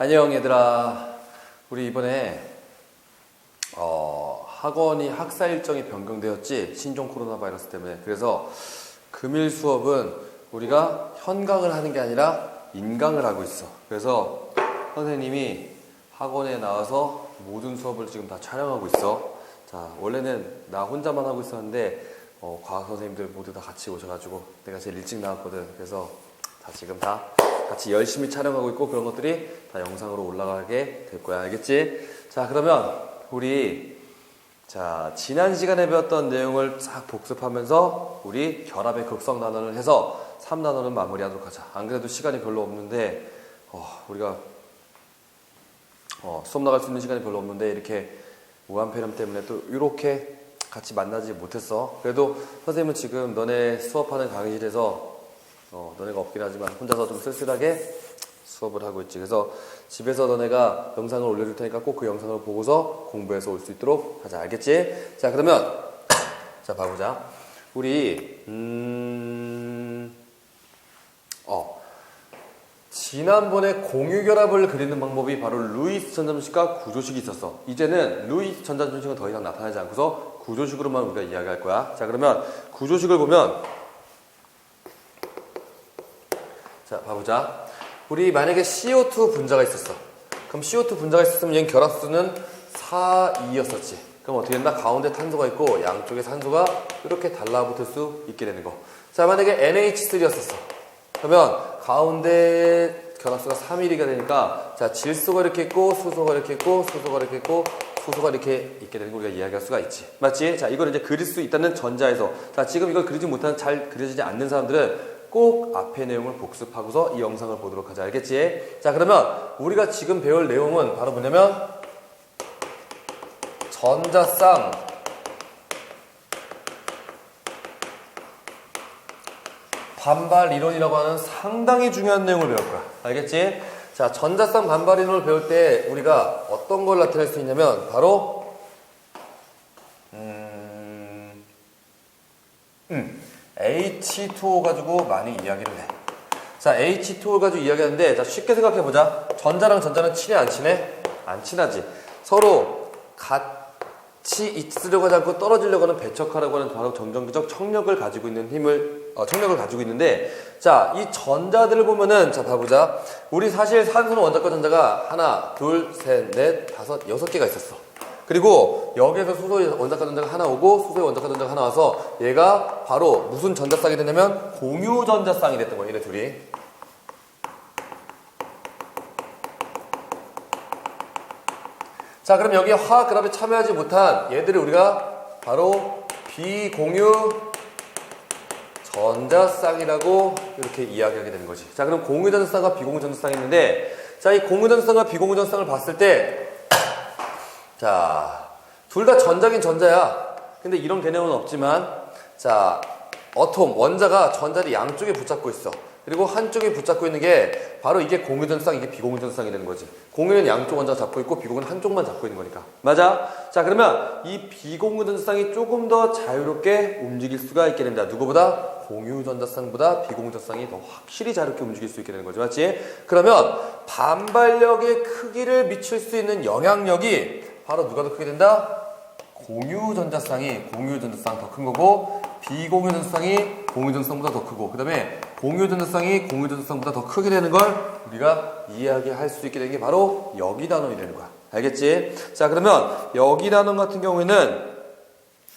안녕 얘들아. 우리 이번에 학원이 학사 일정이 변경되었지, 신종 코로나 바이러스 때문에. 그래서 금일 수업은 우리가 현강을 하는 게 아니라 인강을 하고 있어. 그래서 선생님이 학원에 나와서 모든 수업을 지금 다 촬영하고 있어. 자, 원래는 나 혼자만 하고 있었는데 과학 선생님들 모두 다 같이 오셔가지고 내가 제일 일찍 나왔거든. 그래서 지금 다 같이 열심히 촬영하고 있고, 그런 것들이 다 영상으로 올라가게 될 거야. 알겠지? 자, 그러면 우리 지난 시간에 배웠던 내용을 싹 복습하면서 우리 결합의 극성 단원을 해서 3단원은 마무리하도록 하자. 안 그래도 시간이 별로 없는데 우리가 수업 나갈 수 있는 시간이 별로 없는데 이렇게 무한폐렴 때문에 또 이렇게 같이 만나지 못했어. 그래도 선생님은 지금 너네 수업하는 강의실에서 너네가 없긴 하지만 혼자서 좀 쓸쓸하게 수업을 하고 있지. 그래서 집에서 너네가 영상을 올려줄 테니까 꼭 그 영상을 보고서 공부해서 올 수 있도록 하자. 알겠지? 자, 그러면 자, 봐보자. 우리 지난번에 공유결합을 그리는 방법이 바로 루이스 전자전식과 구조식이 있었어. 이제는 루이스 전자전식은 더 이상 나타나지 않고서 구조식으로만 우리가 이야기할 거야. 자, 그러면 구조식을 보면, 자, 봐보자. 우리 만약에 CO2 분자가 있었어. 그럼 CO2 분자가 있었으면 얘는 결합수는 4, 2였었지. 그럼 어떻게 된다? 가운데 탄소가 있고 양쪽에 산소가 이렇게 달라붙을 수 있게 되는 거. 자, 만약에 NH3였었어. 그러면 가운데 결합수가 3,1이 되니까, 자, 질소가 이렇게 있고 수소가 이렇게 있고 수소가 이렇게 있고 수소가 이렇게 있게 되는 거 우리가 이야기할 수가 있지. 맞지? 자, 이걸 이제 그릴 수 있다는 전자에서. 자, 지금 이걸 그리지 못하는, 잘 그려지지 않는 사람들은 꼭 앞의 내용을 복습하고서 이 영상을 보도록 하자. 알겠지? 자, 그러면 우리가 지금 배울 내용은 바로 뭐냐면 전자쌍 반발 이론이라고 하는 상당히 중요한 내용을 배울 거야. 알겠지? 자, 전자쌍 반발 이론을 배울 때 우리가 어떤 걸 나타낼 수 있냐면 바로 H2O 가지고 많이 이야기를 해. 자, H2O 가지고 이야기하는데, 자, 쉽게 생각해보자. 전자랑 전자는 친해, 안 친해? 안 친하지. 서로 같이 있으려고 하지 않고 떨어지려고 하는 배척하라고 하는 바로 정전기적 청력을 가지고 있는 청력을 가지고 있는데, 자, 이 전자들을 보면은, 자, 봐보자. 우리 사실 산소는 원자과 전자가 하나, 둘, 셋, 넷, 다섯, 6개가 있었어. 그리고 여기에서 수소의 원자과 전자가 하나 오고 수소의 원자과 전자가 하나 와서 얘가 바로 무슨 전자쌍이 됐냐면 공유 전자쌍이 됐던 거야. 얘네 둘이. 자, 그럼 여기에 화학 결합에 참여하지 못한 얘들을 우리가 바로 비공유 전자쌍이라고 이렇게 이야기하게 되는 거지. 자, 그럼 공유 전자쌍과 비공유 전자쌍이 있는데, 자, 이 공유 전자쌍과 비공유 전자쌍을 봤을 때, 자, 둘 다 전자긴 전자야. 근데 이런 개념은 없지만, 자, 원자가 전자를 양쪽에 붙잡고 있어. 그리고 한쪽에 붙잡고 있는 게 바로 이게 공유 전자쌍, 이게 비공유 전자쌍이 되는 거지. 공유는 양쪽 원자가 잡고 있고 비공유는 한쪽만 잡고 있는 거니까. 맞아? 자, 그러면 이 비공유 전자쌍이 조금 더 자유롭게 움직일 수가 있게 된다. 누구보다? 공유 전자쌍보다 비공유 전자쌍이 더 확실히 자유롭게 움직일 수 있게 되는 거지. 맞지? 그러면 반발력의 크기를 미칠 수 있는 영향력이 바로 누가 더 크게 된다? 공유 전자쌍이 공유 전자쌍 더 큰 거고, 비공유 전자쌍이 공유 전자쌍보다 더 크고, 그 다음에 공유 전자쌍이 공유 전자쌍보다 더 크게 되는 걸 우리가 이야기할 수 있게 되는 게 바로 여기 단원이 되는 거야. 알겠지? 자, 그러면 여기 단원 같은 경우에는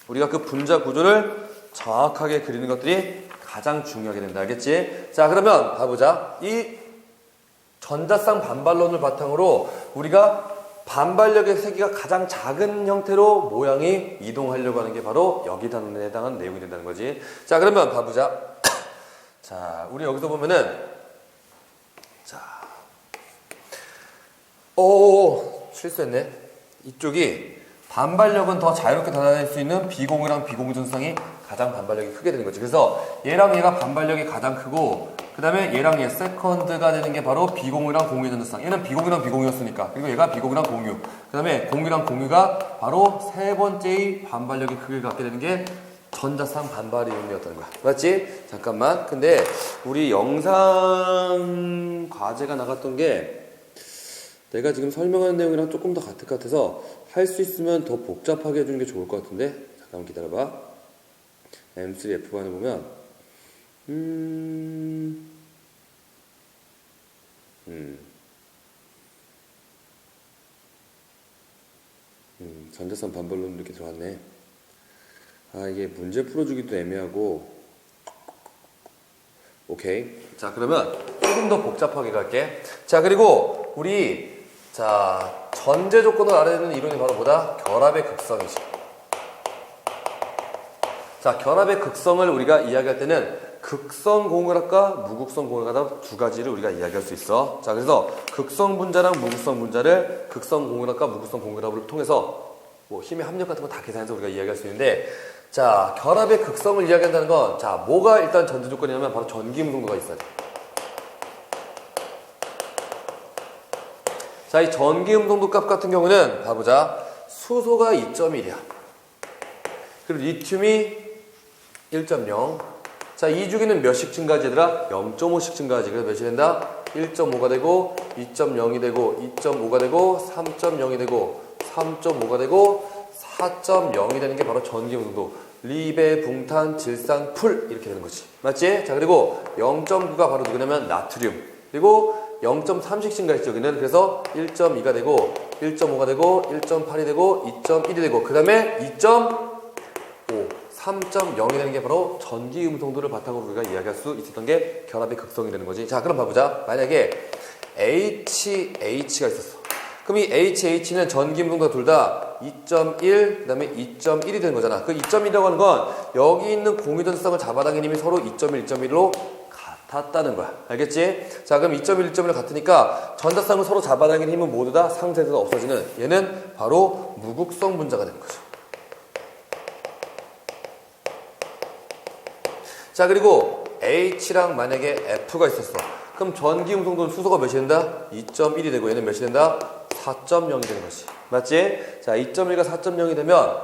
우리가 그 분자 구조를 정확하게 그리는 것들이 가장 중요하게 된다. 알겠지? 자, 그러면 봐보자. 이 전자쌍 반발론을 바탕으로 우리가 반발력의 세기가 가장 작은 형태로 모양이 이동하려고 하는 게 바로 여기 단원에 해당하는 내용이 된다는 거지. 자, 그러면 봐보자. 자, 우리 여기서 보면은, 자, 실수했네. 이쪽이 반발력은 더 자유롭게 달아낼 수 있는 비공유랑 비공유 전자쌍이 가장 반발력이 크게 되는 거지. 그래서 얘랑 얘가 반발력이 가장 크고, 그 다음에 얘랑 얘 세컨드가 되는 게 바로 비공유랑 공유 전자쌍. 얘는 비공유랑 비공유였으니까. 그리고 얘가 비공유랑 공유. 그 다음에 공유랑 공유가 바로 세 번째의 반발력의 크기를 갖게 되는 게 전자쌍 반발 이론이었다는 거야. 맞지? 잠깐만. 근데 우리 영상 과제가 나갔던 게 내가 지금 설명하는 내용이랑 조금 더 같을 것 같아서 할 수 있으면 더 복잡하게 해주는 게 좋을 것 같은데 잠깐만 기다려봐. M3F1을 보면 전자선 반발론 이렇게 들어왔네. 아 이게 문제 풀어주기도 애매하고. 오케이. 자 그러면 조금 더 복잡하게 갈게. 자 그리고 우리 자 전제 조건을 알아야 되는 이론이 바로 뭐다? 결합의 극성이지. 자 결합의 극성을 우리가 이야기할 때는 극성 공유합과 무극성 공유합 두 가지를 우리가 이야기할 수 있어. 자 그래서 극성 분자랑 무극성 분자를 극성 공유합과 무극성 공유합을 통해서 뭐 힘의 합력 같은 거 다 계산해서 우리가 이야기할 수 있는데, 자 결합의 극성을 이야기한다는 건 자 뭐가 일단 전제 조건이냐면 바로 전기음성도가 있어야 돼. 자 이 전기음성도 값 같은 경우는 봐보자. 수소가 2.1이야. 그리고 리튬이 1.0. 자 이 주기는 몇씩 증가하지더라? 0.5씩 증가하지. 그래서 몇이 된다? 1.5가 되고 2.0이 되고 2.5가 되고 3.0이 되고 3.5가 되고 4.0이 되는 게 바로 전기음성도. 리베, 붕탄, 질산, 풀 이렇게 되는 거지. 맞지? 자 그리고 0.9가 바로 누구냐면 나트륨. 그리고 0.3씩 증가했죠 여기는. 그래서 1.2가 되고 1.5가 되고 1.8이 되고 2.1이 되고 그 다음에 2.5 3.0이 되는 게 바로 전기음성도를 바탕으로 우리가 이야기할 수 있었던 게 결합의 극성이 되는 거지. 자 그럼 봐보자. 만약에 HH가 있었어. 그럼 이 HH는 전기음성도가 둘 다 2.1, 그 다음에 2.1이 되는 거잖아. 그 2.1이라고 하는 건 여기 있는 공유전성을 잡아당기는 힘이 서로 2.1, 2.1로 같았다는 거야. 알겠지? 자 그럼 2.1, 1.1로 같으니까 전자쌍을 서로 잡아당기는 힘은 모두 다 상쇄돼서 없어지는, 얘는 바로 무극성 분자가 되는 거죠. 자 그리고 H랑 만약에 F가 있었어. 그럼 전기음성도는 수소가 몇이 된다? 2.1이 되고 얘는 몇이 된다? 4.0이 되는 거지. 맞지? 자 2.1과 4.0이 되면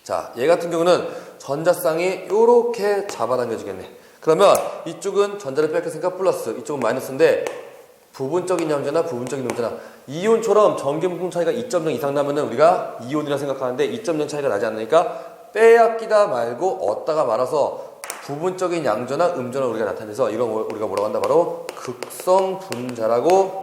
자 얘 같은 경우는 전자쌍이 요렇게 잡아당겨지겠네. 그러면 이쪽은 전자를 뺏겼으니까 플러스, 이쪽은 마이너스인데 부분적인 양자나 부분적인 음자나 이온처럼 전기음성 차이가 2.0 이상 나면은 우리가 이온이라 생각하는데 2.0 차이가 나지 않으니까 빼앗기다 말고 얻다가 말아서 부분적인 양전화, 음전화 우리가 나타내서 이런 우리가 뭐라고 한다? 바로 극성 분자라고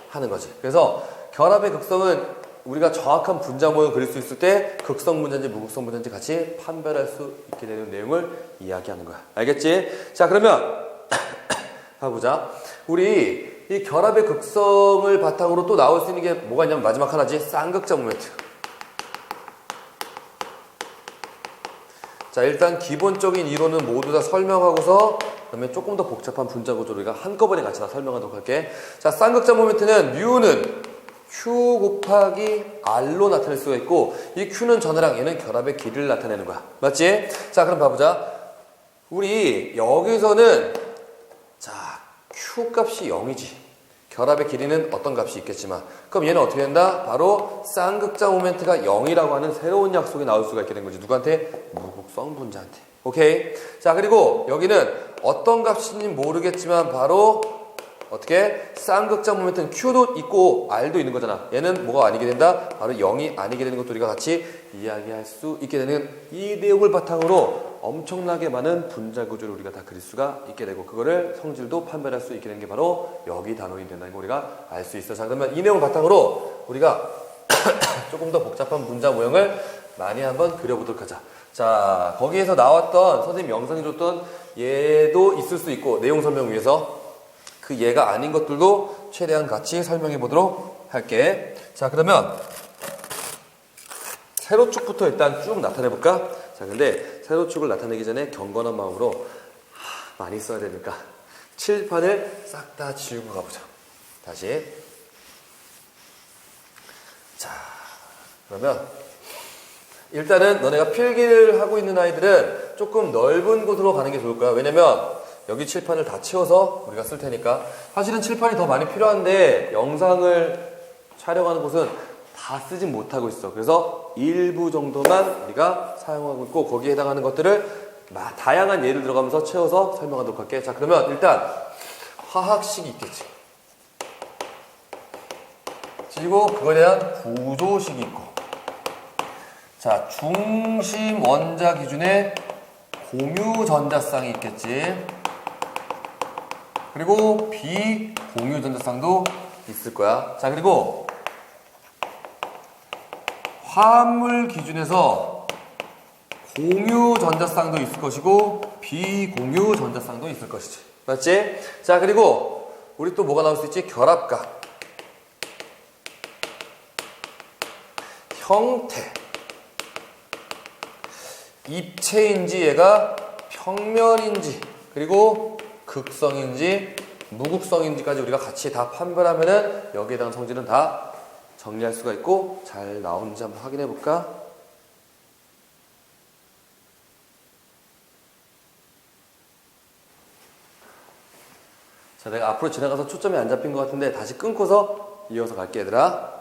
하는 거지. 그래서 결합의 극성은 우리가 정확한 분자 모형을 그릴 수 있을 때 극성 분자인지 무극성 분자인지 같이 판별할 수 있게 되는 내용을 이야기하는 거야. 알겠지? 자 그러면 해보자. 우리 이 결합의 극성을 바탕으로 또 나올 수 있는 게 뭐가 있냐면 마지막 하나지. 쌍극자 모멘트. 자 일단 기본적인 이론은 모두 다 설명하고서 그다음에 조금 더 복잡한 분자 구조를 우리가 한꺼번에 같이 다 설명하도록 할게. 자 쌍극자 모멘트는 뮤는 Q 곱하기 R로 나타낼 수가 있고, 이 Q는 전하랑 얘는 결합의 길이를 나타내는 거야. 맞지? 자 그럼 봐보자. 우리 여기서는 자 Q 값이 0이지. 결합의 길이는 어떤 값이 있겠지만, 그럼 얘는 어떻게 된다? 바로 쌍극자 모멘트가 0이라고 하는 새로운 약속이 나올 수가 있게 된 거지. 누구한테? 무극성 분자한테. 오케이? 자 그리고 여기는 어떤 값인지 모르겠지만 바로 어떻게? 쌍극자 모멘트는 Q도 있고 R도 있는 거잖아. 얘는 뭐가 아니게 된다? 바로 0이 아니게 되는 것도 우리가 같이 이야기할 수 있게 되는, 이 내용을 바탕으로 엄청나게 많은 분자 구조를 우리가 다 그릴 수가 있게 되고, 그거를 성질도 판별할 수 있게 되는 게 바로 여기 단원이 된다는 걸 우리가 알 수 있어. 자 그러면 이 내용을 바탕으로 우리가 조금 더 복잡한 분자 모형을 많이 한번 그려보도록 하자. 자 거기에서 나왔던 선생님 영상에 줬던 얘도 있을 수 있고, 내용 설명 위해서 그 얘가 아닌 것들도 최대한 같이 설명해 보도록 할게. 자 그러면 세로축부터 일단 쭉 나타내 볼까? 자 근데 세로축을 나타내기 전에 경건한 마음으로 많이 써야 되니까 칠판을 싹 다 지우고 가보자. 다시. 자 그러면 일단은 너네가 필기를 하고 있는 아이들은 조금 넓은 곳으로 가는 게 좋을 거야. 왜냐면 여기 칠판을 다 채워서 우리가 쓸 테니까. 사실은 칠판이 더 많이 필요한데 영상을 촬영하는 곳은 다 쓰진 못하고 있어. 그래서 일부 정도만 우리가 사용하고 있고, 거기에 해당하는 것들을 다양한 예를 들어가면서 채워서 설명하도록 할게. 자 그러면 일단 화학식이 있겠지. 그리고 그거에 대한 구조식이 있고. 자, 중심 원자 기준에 공유 전자쌍이 있겠지. 그리고 비공유 전자쌍도 있을 거야. 자, 그리고 화합물 기준에서 공유 전자쌍도 있을 것이고 비공유 전자쌍도 있을 것이지. 맞지? 자, 그리고 우리 또 뭐가 나올 수 있지? 결합각, 형태, 입체인지 얘가 평면인지 그리고 극성인지 무극성인지까지 우리가 같이 다 판별하면은 여기에 대한 성질은 다 정리할 수가 있고 잘 나오는지 한번 확인해 볼까? 자, 내가 앞으로 지나가서 초점이 안 잡힌 것 같은데 다시 끊고서 이어서 갈게, 얘들아.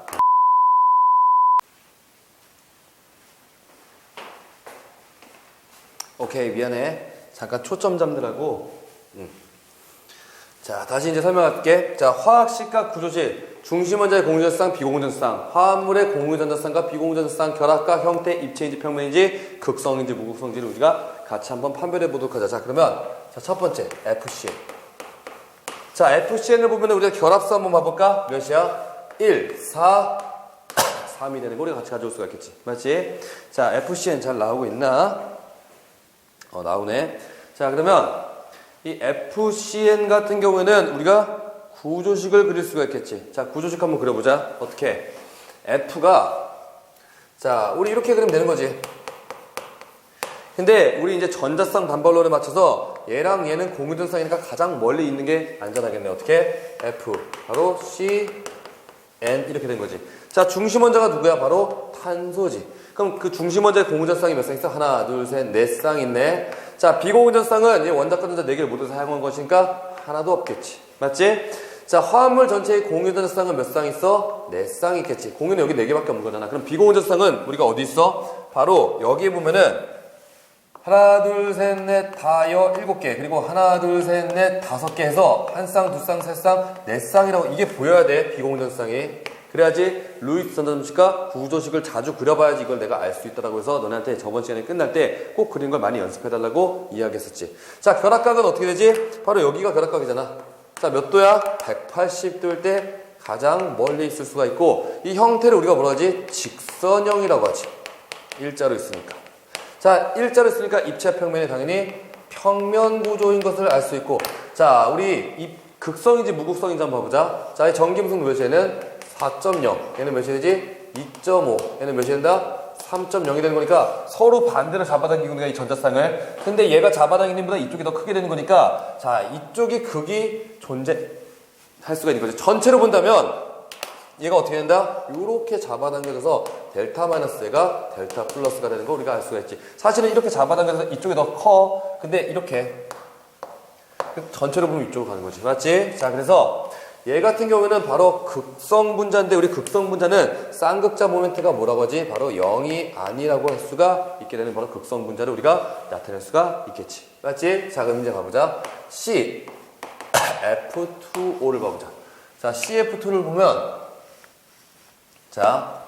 오케이, 미안해. 잠깐 초점 잡느라고. 자, 다시 이제 설명할게. 자, 화학식과 구조식, 중심원자의 공유전자쌍, 비공유전자쌍, 화합물의 공유전자쌍과 비공유전자쌍, 결합각, 형태, 입체인지, 평면인지, 극성인지, 무극성인지를 우리가 같이 한번 판별해 보도록 하자. 자, 그러면 자, 첫 번째 FCN. 자, FCN을 보면 우리가 결합수 한번 봐볼까? 몇이야? 1, 4, 3이 되는 거 우리가 같이 가져올 수가 있겠지. 맞지? 자, FCN 잘 나오고 있나? 나오네. 자, 그러면 이 FCN 같은 경우에는 우리가 구조식을 그릴 수가 있겠지. 자, 구조식 한번 그려보자. 어떻게? F가, 자, 우리 이렇게 그리면 되는 거지. 근데 우리 이제 전자쌍 반발론에 맞춰서 얘랑 얘는 공유전자쌍이니까 가장 멀리 있는 게 안전하겠네. 어떻게? F, 바로 C, N 이렇게 된 거지. 자, 중심원자가 누구야? 바로 탄소지. 그럼 그 중심원자의 공유전자쌍이 몇 쌍 있어? 하나, 둘, 셋, 네 쌍 있네. 자, 비공유전자쌍은 이 원자과 전자 4개를 모두 사용한 것이니까 하나도 없겠지. 맞지? 자, 화합물 전체의 공유전자쌍은 몇 쌍 있어? 4쌍 있겠지. 공유는 여기 4개밖에 없는 거잖아. 그럼 비공유전자쌍은 우리가 어디 있어? 바로 여기에 보면은 하나, 둘, 셋, 넷, 다여 7개. 그리고 하나, 둘, 셋, 넷, 5개 해서 한 쌍, 두 쌍, 세 쌍, 네 쌍이라고 이게 보여야 돼. 비공유전자쌍이. 그래야지 루이스 전자점식과 구조식을 자주 그려봐야지 이걸 내가 알 수 있다라고 해서 너네한테 저번 시간에 끝날 때 꼭 그리는 걸 많이 연습해달라고 이야기했었지. 자, 결합각은 어떻게 되지? 바로 여기가 결합각이잖아. 자, 몇 도야? 180도일 때 가장 멀리 있을 수가 있고 이 형태를 우리가 뭐라 하지? 직선형이라고 하지. 일자로 있으니까. 자, 일자로 있으니까 입체 평면이 당연히 평면 구조인 것을 알 수 있고 자, 우리 이 극성인지 무극성인지 한번 봐보자. 자, 이 전기무슨 몇이에는 4.0, 얘는 몇이 되지? 2.5, 얘는 몇이 된다? 3.0이 되는 거니까 서로 반대로 잡아당기는 거야, 이 전자쌍을. 근데 얘가 잡아당기는 힘보다 이쪽이 더 크게 되는 거니까 자, 이쪽이 극이 존재할 수가 있는 거지. 전체로 본다면 얘가 어떻게 된다? 이렇게 잡아당겨져서 델타 마이너스 얘가 델타 플러스가 되는 거 우리가 알 수가 있지. 사실은 이렇게 잡아당겨서 이쪽이 더 커. 근데 이렇게 전체로 보면 이쪽으로 가는 거지. 맞지? 자, 그래서 얘 같은 경우에는 바로 극성 분자인데 우리 극성 분자는 쌍극자 모멘트가 뭐라고 하지? 바로 0이 아니라고 할 수가 있게 되는 바로 극성 분자를 우리가 나타낼 수가 있겠지. 맞지? 자, 그럼 이제 가보자. C, F2O를 봐보자. 자, CF2를 보면 자,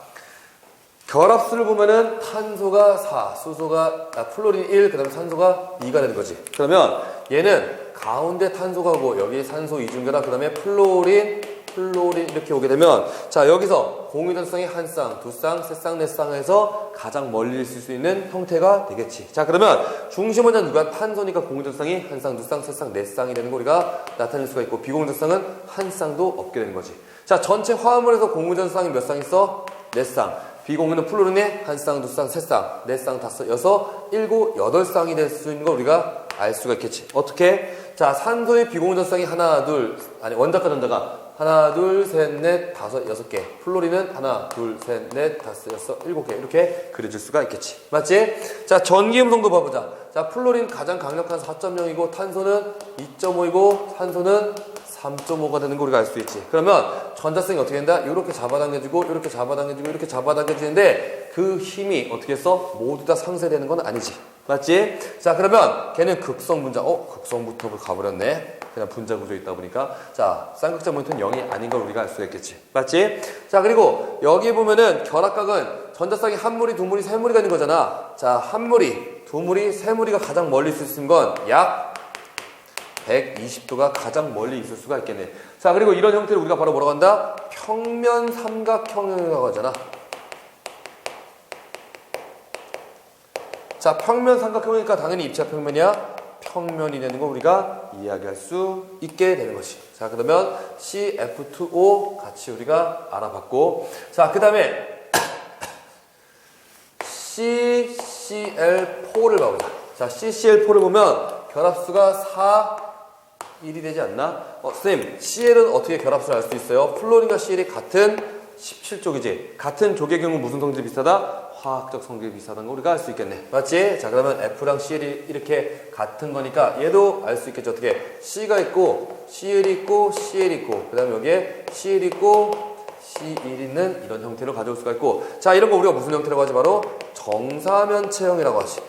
결합수를 보면은 탄소가 4, 플로린 1, 그 다음에 산소가 2가 되는 거지. 그러면 얘는 가운데 탄소가 오고 여기 산소 이중결합, 그 다음에 플로린 이렇게 오게 되면 자, 여기서 공유전성이 한 쌍, 두 쌍, 세 쌍, 네 쌍에서 가장 멀리 있을 수 있는 형태가 되겠지. 자, 그러면 중심원자는 누가? 탄소니까 공유전성이 한 쌍, 두 쌍, 세 쌍, 네 쌍이 되는 거 우리가 나타낼 수가 있고 비공유전성은 한 쌍도 없게 되는 거지. 자, 전체 화합물에서 공유전성이 몇 쌍 있어? 네 쌍. 비공유는 플로린에 한 쌍, 두 쌍, 세 쌍, 네 쌍, 다섯, 여섯, 일곱, 여덟 쌍이 될 수 있는 거 우리가 알 수가 있겠지. 어떻게? 자, 산소의 비공유전성이 하나, 둘, 아니, 원자과 전자가 하나, 둘, 셋, 넷, 다섯, 여섯 개. 플로린은 하나, 둘, 셋, 넷, 다섯, 여섯, 일곱 개. 이렇게 그려질 수가 있겠지. 맞지? 자, 전기 음성도 봐보자. 자, 플로린 가장 강력한 4.0이고, 탄소는 2.5이고, 산소는 3.5가 되는 거 우리가 알 수 있지. 그러면 전자성이 어떻게 된다? 이렇게 잡아당겨지고, 이렇게 잡아당겨지고, 이렇게 잡아당겨지는데 그 힘이 어떻게 했어? 모두 다 상쇄되는 건 아니지. 맞지? 자, 그러면 걔는 극성 분자. 극성부터 가버렸네. 그냥 분자 구조에 있다 보니까. 자, 쌍극자 모멘트는 0이 아닌 걸 우리가 알 수가 있겠지. 맞지? 자, 그리고 여기 보면은 결합각은 전자쌍이 한 무리, 두 무리, 세 무리가 있는 거잖아. 자, 한 무리, 두 무리, 세 무리가 가장 멀리 있을 수 있는 건 약 120도가 가장 멀리 있을 수가 있겠네. 자, 그리고 이런 형태를 우리가 바로 뭐라고 한다? 평면 삼각형이라고 하잖아. 자, 평면 삼각형이니까 당연히 입체와 평면이야. 평면이 되는 거 우리가 이야기할 수 있게 되는 것이. 자, 그러면 CF2O 같이 우리가 알아봤고, 자, 그 다음에 CCl4를 봐보자. 자, CCl4를 보면 결합수가 4, 1이 되지 않나? 선생님, CL은 어떻게 결합수를 알 수 있어요? 플로린과 CL이 같은 17족이지. 같은 족의 경우 무슨 성질이 비슷하다? 화학적 성질이 비슷하다는 거 우리가 알 수 있겠네. 맞지? 자, 그러면 F랑 CL이 이렇게 같은 거니까 얘도 알 수 있겠죠. 어떻게? C가 있고, CL이 있고, CL이 있고, 그 다음에 여기에 CL이 있고, C1 있는 이런 형태로 가져올 수가 있고. 자, 이런 거 우리가 무슨 형태라고 하지? 바로 정사면체형이라고 하지.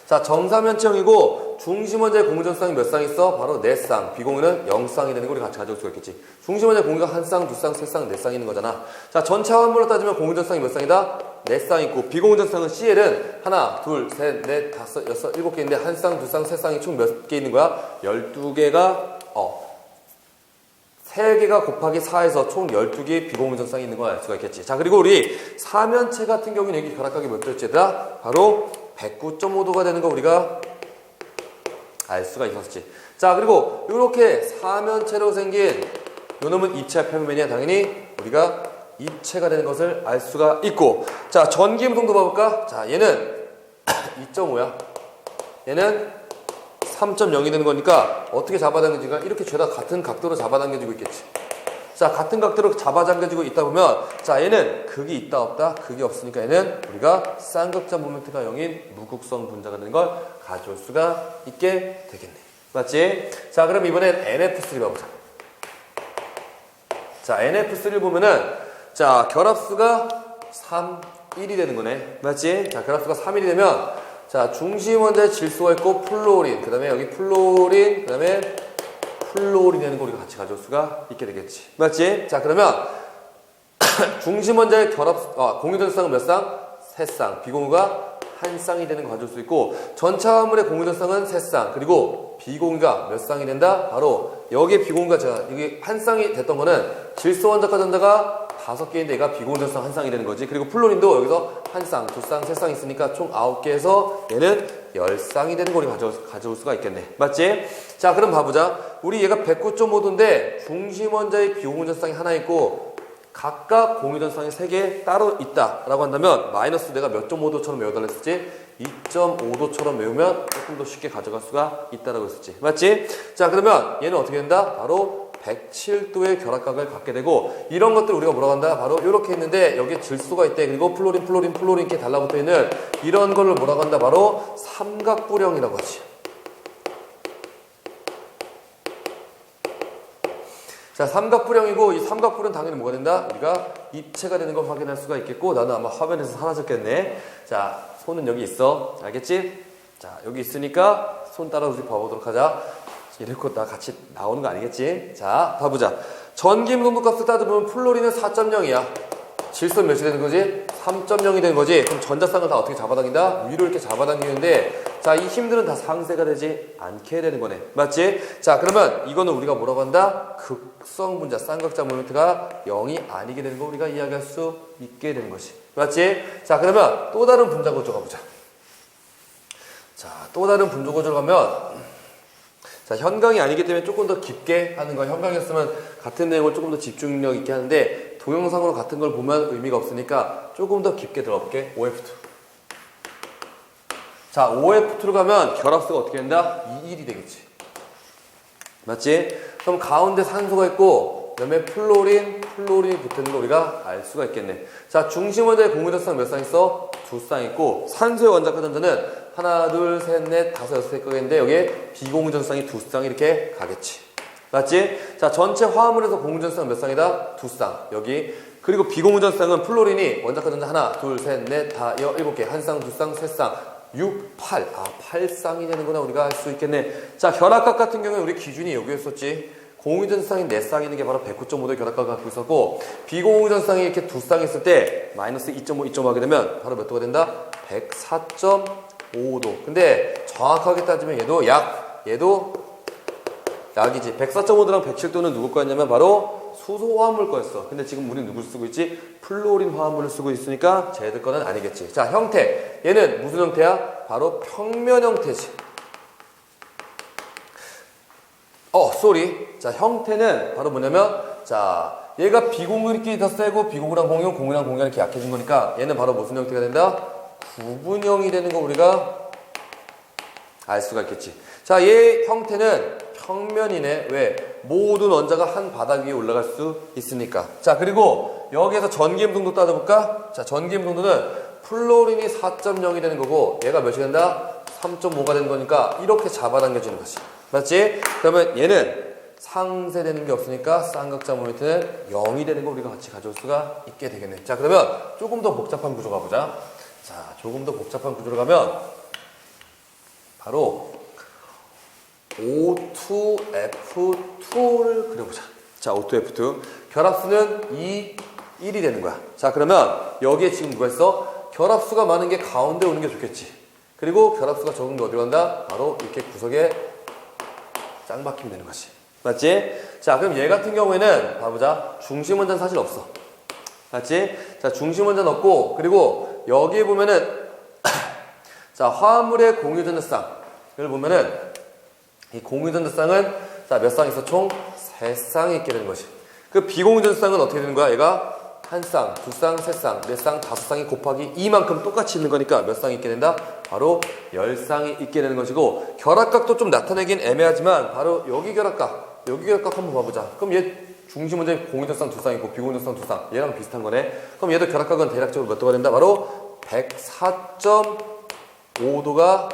자, 정사면체형이고 중심원자의 공유전쌍이 몇 쌍 있어? 바로 4쌍. 비공유는 0쌍이 되는 거 우리 같이 가져올 수가 있겠지. 중심원자의 공유가 1쌍, 2쌍, 3쌍, 4쌍 있는 거잖아. 자, 전체 화합물로 따지면 공유전쌍이 몇 쌍이다? 4쌍 있고 비공유전쌍은 CL은 하나, 둘, 셋, 넷, 다섯, 여섯, 7개 있는데 1쌍, 2쌍, 3쌍이 총 몇 개 있는 거야? 12개가 3개가 곱하기 4에서 총 12개의 비공유전쌍이 있는 걸 알 수가 있겠지. 자, 그리고 우리 사면체 같은 경우는 여기 결합각이 몇 도였지다? 바로 109.5도가 되는 거 우리가 알 수가 있었지. 자, 그리고 이렇게 사면체로 생긴 요놈은 입체와 평면이야. 당연히 우리가 입체가 되는 것을 알 수가 있고. 자, 전기음성도 봐볼까? 자, 얘는 2.5야. 얘는 3.0이 되는 거니까 어떻게 잡아당겨지가? 이렇게 죄다 같은 각도로 잡아당겨지고 있겠지. 자, 같은 각도로 잡아당겨지고 있다 보면, 자, 얘는 극이 있다 없다? 극이 없으니까 얘는 우리가 쌍극자 모멘트가 0인 무극성 분자가 되는 걸 가져올 수가 있게 되겠네. 맞지? 자, 그럼 이번엔 NF3 봐보자. 자, NF3를 보면은, 자, 결합수가 3, 1이 되는 거네. 맞지? 자, 결합수가 3, 1이 되면, 자, 중심 원자에 질소가 있고 플로린, 그 다음에 여기 플로린, 그 다음에 플로린 되는 거 우리가 같이 가져올 수가 있게 되겠지. 맞지? 자, 그러면 중심 원자의 공유전쌍은 몇 쌍? 3쌍. 비공유가 1쌍이 되는 거 가져올 수 있고, 전체 화합물의 공유전쌍은 3쌍. 그리고 비공유가 몇 쌍이 된다? 바로 여기에 비공유가 여기 1쌍이 됐던 거는 질소 원자과 전자가 5개인데 얘가 비공유전쌍 1쌍이 되는 거지. 그리고 플로린도 여기서 1쌍, 2쌍, 3쌍 있으니까 총 9개에서 얘는 10쌍이 되는 거 우리 가져올 수가 있겠네. 맞지? 자, 그럼 봐보자. 우리 얘가 109.5도인데 중심 원자의 비공유전쌍이 하나 있고 각각 공유전쌍이 3개 따로 있다라고 한다면 마이너스 내가 몇 점 5도처럼 외워달라 했었지? 2.5도처럼 외우면 조금 더 쉽게 가져갈 수가 있다라고 했었지. 맞지? 자, 그러면 얘는 어떻게 된다? 바로 107도의 결합각을 갖게 되고, 이런 것들 우리가 뭐라고 한다? 바로 이렇게 있는데 여기에 질소가 있대. 그리고 플로린 이렇게 달라붙어 있는 이런 거를 뭐라고 한다? 바로 삼각불형이라고 하지. 자, 삼각불형이고 이 삼각불은 당연히 뭐가 된다? 우리가 입체가 되는 걸 확인할 수가 있겠고, 나는 아마 화면에서 사라졌겠네. 자, 손은 여기 있어. 알겠지? 자, 여기 있으니까 손 따라서 우리 봐보도록 하자. 이렇게 다 같이 나오는 거 아니겠지? 자, 봐보자. 전기임금도 값을 따져보면 플로린은 4.0이야. 질소는 몇이 되는 거지? 3.0이 되는 거지. 그럼 전자쌍을 다 어떻게 잡아당긴다? 위로 이렇게 잡아당기는데, 자, 이 힘들은 다 상쇄가 되지 않게 되는 거네. 맞지? 자, 그러면 이거는 우리가 뭐라고 한다? 극성 분자, 쌍극자 모멘트가 0이 아니게 되는 거 우리가 이야기할 수 있게 되는 것이. 맞지? 자, 그러면 또 다른 분자 구조 가보자. 자, 또 다른 분자 구조를 가면, 자, 현강이 아니기 때문에 조금 더 깊게 하는 거야. 현강이었으면 같은 내용을 조금 더 집중력 있게 하는데, 동영상으로 같은 걸 보면 의미가 없으니까 조금 더 깊게 들어볼게. OF2. 자, OF2로 가면 결합수가 어떻게 된다? 2,1이 되겠지. 맞지? 그럼 가운데 산소가 있고, 그 다음에 플로린이 붙는 거 우리가 알 수가 있겠네. 자, 중심 원자의 공유전쌍 몇 쌍 있어? 2쌍 있고, 산소의 원자과 전자는 하나, 둘, 셋, 넷, 다섯, 여섯 개인데 여기에 비공유전쌍이 2쌍 이렇게 가겠지. 맞지? 자, 전체 화합물에서 공유전쌍 몇 쌍이다? 2쌍. 여기. 그리고 비공유전쌍은 플로린이 원자과 전자 하나, 둘, 셋, 넷, 다, 7개. 1쌍, 2쌍, 3쌍. 6, 8. 아, 8쌍이 되는구나. 우리가 알 수 있겠네. 자, 결합각 같은 경우에 우리 기준이 여기였었지. 공유전쌍이 4쌍 있는 게 바로 109.5도 결합각을 갖고 있었고, 비공유전쌍이 이렇게 2쌍 있을 때 마이너스 2.5, 2.5 하게 되면 바로 몇 도가 된다? 104.5도. 근데 정확하게 따지면 얘도 약이지. 104.5도랑 107도는 누구 거였냐면 바로 수소 화합물 거였어. 근데 지금 우리는 누굴 쓰고 있지? 플로린 화합물을 쓰고 있으니까 쟤들 거는 아니겠지. 자, 형태. 얘는 무슨 형태야? 바로 평면 형태지. 자, 형태는 바로 뭐냐면, 자, 얘가 비공유끼리 더 세고 비공유랑 공유랑 공유가 이렇게 약해진 거니까 얘는 바로 무슨 형태가 된다? 구분형이 되는 거 우리가 알 수가 있겠지. 자, 얘 형태는 평면이네. 왜? 모든 원자가 한 바닥 위에 올라갈 수 있으니까. 자, 그리고 여기에서 전기음동도 따져볼까? 자, 전기음동도는 플로린이 4.0이 되는 거고 얘가 몇이 된다? 3.5가 되는 거니까 이렇게 잡아당겨지는 거지. 맞지? 그러면 얘는 상쇄되는 게 없으니까 쌍극자 모멘트는 0이 되는 거 우리가 같이 가져올 수가 있게 되겠네. 자, 그러면 조금 더 복잡한 구조 가보자. 자, 조금 더 복잡한 구조로 가면 바로 O2F2를 그려보자. 자, O2F2 결합수는 2, 1이 되는 거야. 자, 그러면 여기에 지금 누가 있어? 결합수가 많은 게 가운데 오는 게 좋겠지. 그리고 결합수가 적은 게 어디로 간다? 바로 이렇게 구석에 짱박히면 되는 거지. 맞지? 자, 그럼 얘 같은 경우에는 봐보자. 중심 원자는 사실 없어. 맞지? 자, 중심 원자는 없고, 그리고 여기에 보면은 자, 화합물의 공유전자쌍을 보면은 이 공유전자쌍은 자, 몇 쌍 있어? 총 3쌍이 있게 되는 것이. 그 비공유전자쌍은 어떻게 되는 거야? 얘가 한 쌍, 두 쌍, 세 쌍, 네 쌍, 다섯 쌍이 곱하기 2만큼 똑같이 있는 거니까 몇 쌍이 있게 된다? 바로 10쌍이 있게 되는 것이고, 결합각도 좀 나타내긴 애매하지만 바로 여기 결합각 한번 봐보자. 그럼 얘 중심 원자 공유전자쌍 두 쌍 있고 비공유전자쌍 두 쌍, 얘랑 비슷한 거네. 그럼 얘도 결합각은 대략적으로 몇 도가 된다? 바로 104.5도가